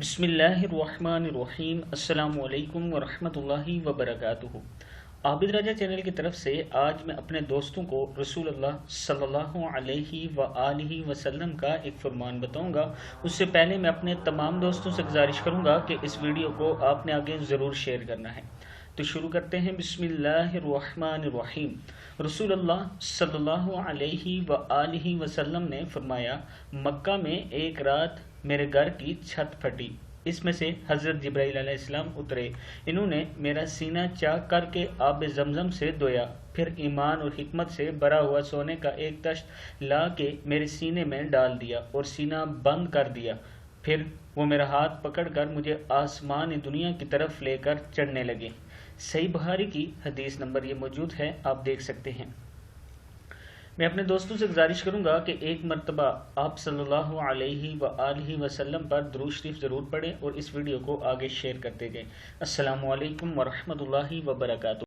बिस्मिल्लाहिर्रहमानिर्रहीम। अस्सलामु अलैकुम वरहमतुल्लाहि वबरकातुहू। आबिद राजा चैनल की तरफ से आज मैं अपने दोस्तों को रसूलुल्लाह सल्लल्लाहु अलैहि व आलिहि वसल्लम का एक फरमान बताऊंगा। उससे पहले मैं अपने तमाम दोस्तों से गुजारिश करूंगा कि इस वीडियो को आपने आगे ज़रूर शेयर करना है। तो शुरू करते हैं। बिस्मिल्लाहिर्रहमानिर्रहीम। रसूलुल्लाह सल्लल्लाहु अलैहि व आलिहि वसल्लम ने फरमाया, मक्का में एक रात मेरे घर की छत फटी। इसमें से हज़रत जिब्राइल अलैहिस्सलाम उतरे। इन्होंने मेरा सीना चाक करके आब जमजम से धोया, फिर ईमान और हिकमत से भरा हुआ सोने का एक तश्त ला के मेरे सीने में डाल दिया और सीना बंद कर दिया। फिर वो मेरा हाथ पकड़कर मुझे आसमान दुनिया की तरफ लेकर चढ़ने लगे। सही बुखारी की हदीस नंबर ये मौजूद है, आप देख सकते हैं। मैं अपने दोस्तों से गुजारिश करूंगा कि एक मरतबा आप सल्लल्लाहु अलैहि व आलिहि वसल्लम पर दुरूद शरीफ ज़रूर पढ़ें और इस वीडियो को आगे शेयर करते गए। अस्सलामु अलैकुम वरहमतुल्लाहि वबरकातुहू।